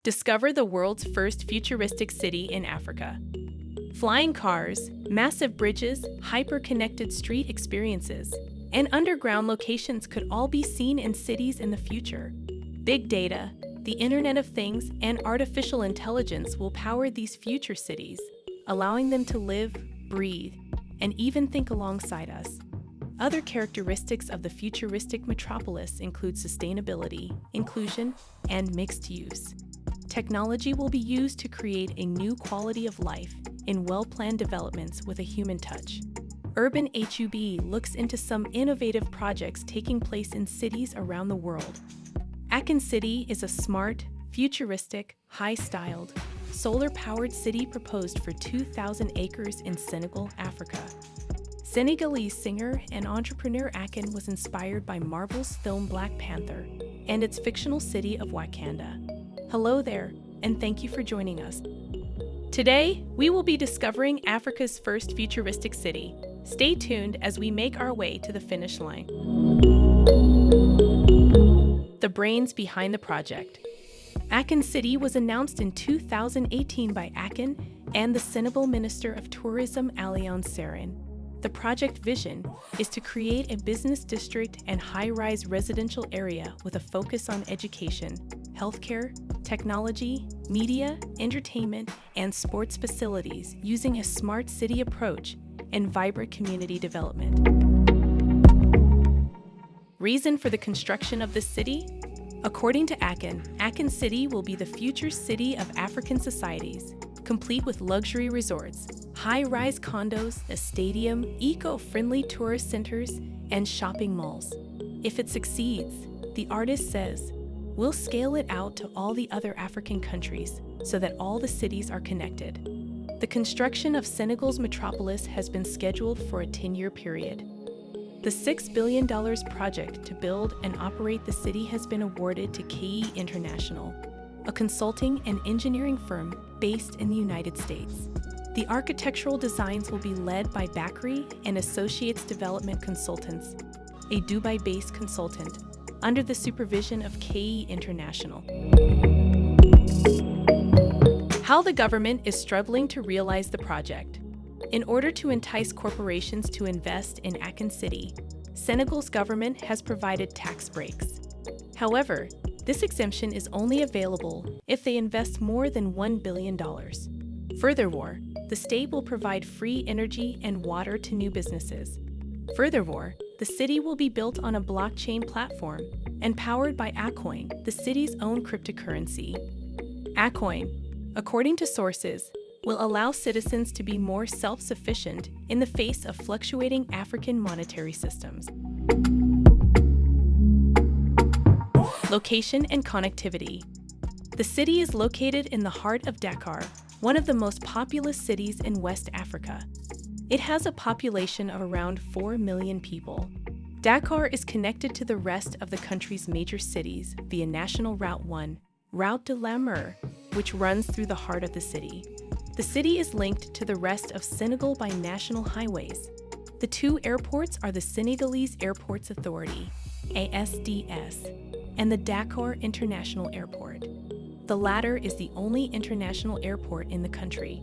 Discover the world's first futuristic city in Africa. Flying cars, massive bridges, hyper-connected street experiences, and underground locations could all be seen in cities in the future. Big data, the Internet of Things, and artificial intelligence will power these future cities, allowing them to live, breathe, and even think alongside us. Other characteristics of the futuristic metropolis include sustainability, inclusion, and mixed use. Technology will be used to create a new quality of life in well-planned developments with a human touch. Urban HUB looks into some innovative projects taking place in cities around the world. Akon-city is a smart, futuristic, high-styled, solar-powered city proposed for 2,000 acres in Senegal, Africa. Senegalese singer and entrepreneur Akon was inspired by Marvel's film Black Panther and its fictional city of Wakanda. Hello there, and thank you for joining us. Today, we will be discovering Africa's first futuristic city. Stay tuned as we make our way to the finish line. The brains behind the project. Akon-city was announced in 2018 by Akon and the Senegal Minister of Tourism Alioune Sarr. The project vision is to create a business district and high-rise residential area with a focus on education, healthcare, technology, media, entertainment, and sports facilities using a smart city approach and vibrant community development. Reason for the construction of this city? According to Akon, Akon-city will be the future city of African societies, complete with luxury resorts, high-rise condos, a stadium, eco-friendly tourist centers, and shopping malls. If it succeeds, the artist says, we'll scale it out to all the other African countries so that all the cities are connected. The construction of Senegal's metropolis has been scheduled for a 10-year period. The $6 billion project to build and operate the city has been awarded to KE International, a consulting and engineering firm based in the United States. The architectural designs will be led by Bakri and Associates Development Consultants, a Dubai-based consultant, under the supervision of KE International. How the government is struggling to realize the project. In order to entice corporations to invest in Akon-city, Senegal's government has provided tax breaks. However, this exemption is only available if they invest more than $1 billion. Furthermore, the state will provide free energy and water to new businesses. Furthermore, the city will be built on a blockchain platform and powered by Akon, the city's own cryptocurrency. Akon, according to sources, will allow citizens to be more self-sufficient in the face of fluctuating African monetary systems. Location and connectivity. The city is located in the heart of Dakar, one of the most populous cities in West Africa. It has a population of around 4 million people. Dakar is connected to the rest of the country's major cities via National Route 1, Route de la Mer, which runs through the heart of the city. The city is linked to the rest of Senegal by national highways. The two airports are the Senegalese Airports Authority, ASDS, and the Dakar International Airport. The latter is the only international airport in the country.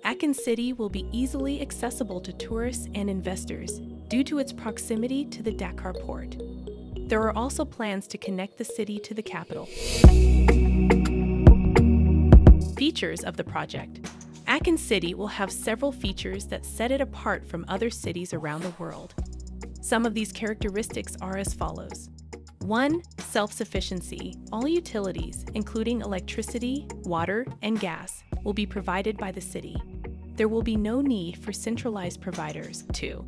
Akon-city will be easily accessible to tourists and investors due to its proximity to the Dakar port. There are also plans to connect the city to the capital. Features of the project. Akon-city will have several features that set it apart from other cities around the world. Some of these characteristics are as follows. 1. Self-sufficiency. All utilities, including electricity, water, and gas, will be provided by the city. There will be no need for centralized providers. 2.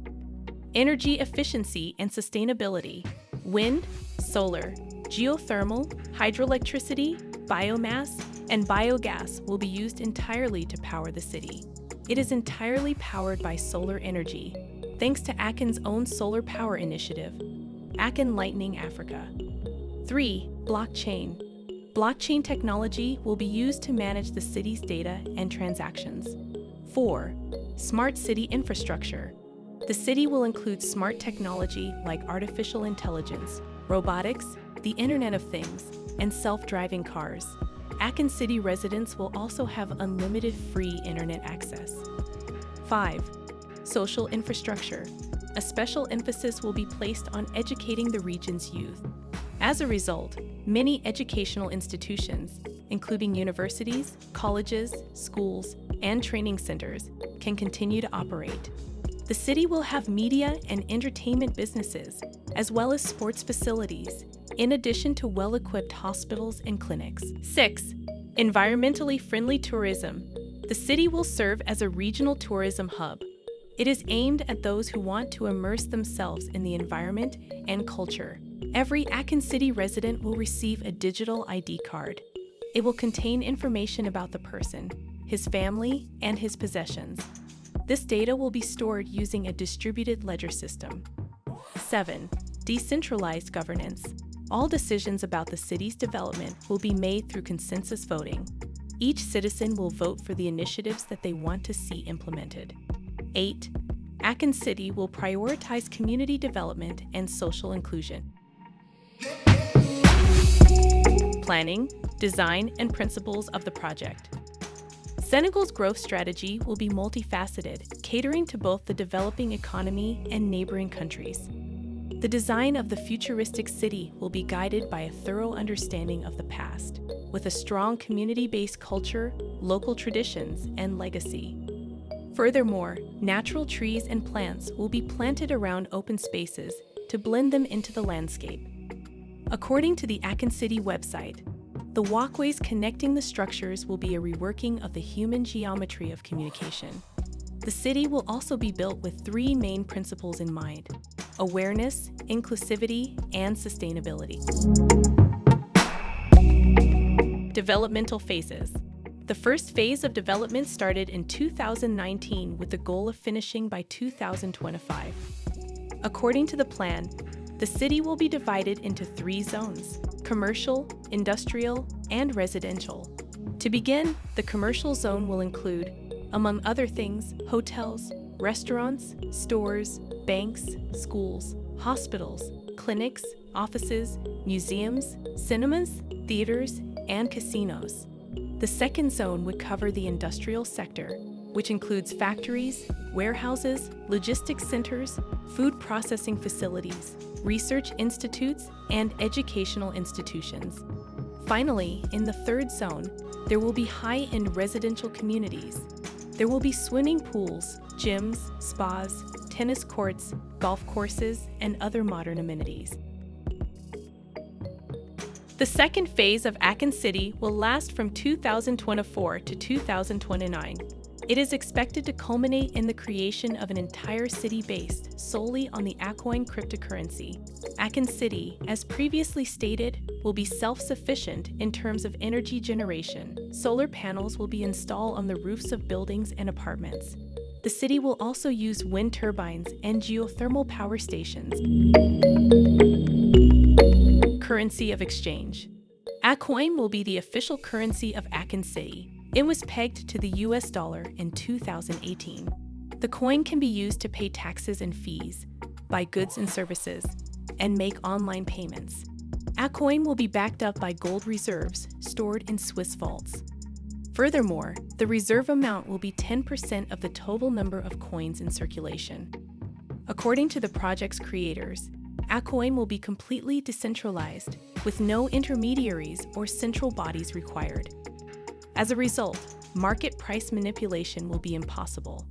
Energy efficiency and sustainability. Wind, solar, geothermal, hydroelectricity, biomass, and biogas will be used entirely to power the city. It is entirely powered by solar energy, thanks to Akon's own solar power initiative, Akon Lightning Africa. 3. Blockchain. Blockchain technology will be used to manage the city's data and transactions. 4. Smart city infrastructure. The city will include smart technology like artificial intelligence, robotics, the Internet of Things, and self-driving cars. Akon-city residents will also have unlimited free internet access. 5. Social infrastructure. A special emphasis will be placed on educating the region's youth. As a result, many educational institutions, including universities, colleges, schools, and training centers, can continue to operate. The city will have media and entertainment businesses, as well as sports facilities, in addition to well-equipped hospitals and clinics. 6. Environmentally friendly tourism. The city will serve as a regional tourism hub. It is aimed at those who want to immerse themselves in the environment and culture. Every Akon-city resident will receive a digital ID card. It will contain information about the person, his family, and his possessions. This data will be stored using a distributed ledger system. 7. Decentralized governance. All decisions about the city's development will be made through consensus voting. Each citizen will vote for the initiatives that they want to see implemented. 8. Akon-city will prioritize community development and social inclusion. Planning, design, and principles of the project. Senegal's growth strategy will be multifaceted, catering to both the developing economy and neighboring countries. The design of the futuristic city will be guided by a thorough understanding of the past, with a strong community-based culture, local traditions, and legacy. Furthermore, natural trees and plants will be planted around open spaces to blend them into the landscape. According to the Akon-city website, the walkways connecting the structures will be a reworking of the human geometry of communication. The city will also be built with 3 main principles in mind: awareness, inclusivity, and sustainability. Developmental phases. The first phase of development started in 2019 with the goal of finishing by 2025. According to the plan, the city will be divided into 3 zones: commercial, industrial, and residential. To begin, the commercial zone will include, among other things, hotels, restaurants, stores, banks, schools, hospitals, clinics, offices, museums, cinemas, theaters, and casinos. The second zone would cover the industrial sector, which includes factories, warehouses, logistics centers, food processing facilities, research institutes, and educational institutions. Finally, in the third zone, there will be high-end residential communities. There will be swimming pools, gyms, spas, tennis courts, golf courses, and other modern amenities. The second phase of Akon-city will last from 2024 to 2029. It is expected to culminate in the creation of an entire city based solely on the Akon cryptocurrency. Akon-city, as previously stated, will be self-sufficient in terms of energy generation. Solar panels will be installed on the roofs of buildings and apartments. The city will also use wind turbines and geothermal power stations. Currency of exchange. Akon will be the official currency of Akon-city. It was pegged to the US dollar in 2018. The coin can be used to pay taxes and fees, buy goods and services, and make online payments. Akon will be backed up by gold reserves stored in Swiss vaults. Furthermore, the reserve amount will be 10% of the total number of coins in circulation. According to the project's creators, Akon will be completely decentralized, with no intermediaries or central bodies required. As a result, market price manipulation will be impossible.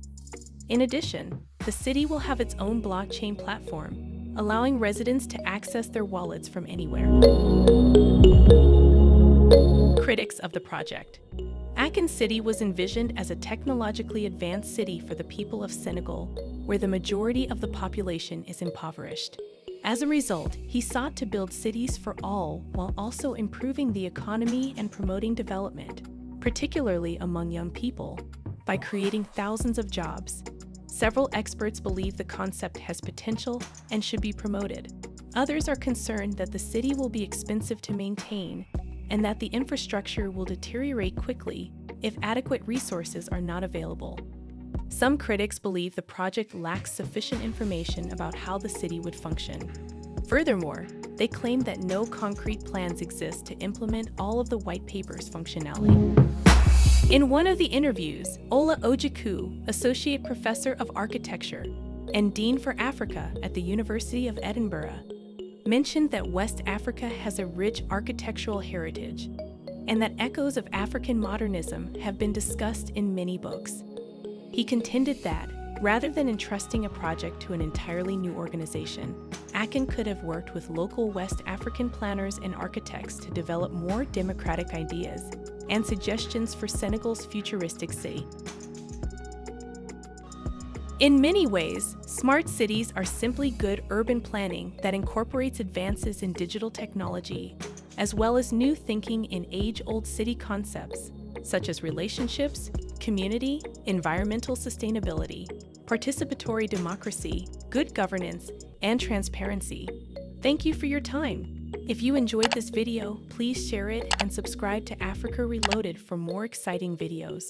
In addition, the city will have its own blockchain platform, allowing residents to access their wallets from anywhere. Critics of the project. Akon-city was envisioned as a technologically advanced city for the people of Senegal, where the majority of the population is impoverished. As a result, he sought to build cities for all while also improving the economy and promoting development, particularly among young people, by creating thousands of jobs. Several experts believe the concept has potential and should be promoted. Others are concerned that the city will be expensive to maintain and that the infrastructure will deteriorate quickly if adequate resources are not available. Some critics believe the project lacks sufficient information about how the city would function. Furthermore, they claim that no concrete plans exist to implement all of the white paper's functionality. In one of the interviews, Ola Ojukwu, Associate Professor of Architecture and Dean for Africa at the University of Edinburgh, mentioned that West Africa has a rich architectural heritage and that echoes of African modernism have been discussed in many books. He contended that, rather than entrusting a project to an entirely new organization, Akon could have worked with local West African planners and architects to develop more democratic ideas and suggestions for Senegal's futuristic city. In many ways, smart cities are simply good urban planning that incorporates advances in digital technology, as well as new thinking in age-old city concepts, such as relationships, community, environmental sustainability, participatory democracy, good governance, and transparency. Thank you for your time. If you enjoyed this video, please share it and subscribe to Africa Reloaded for more exciting videos.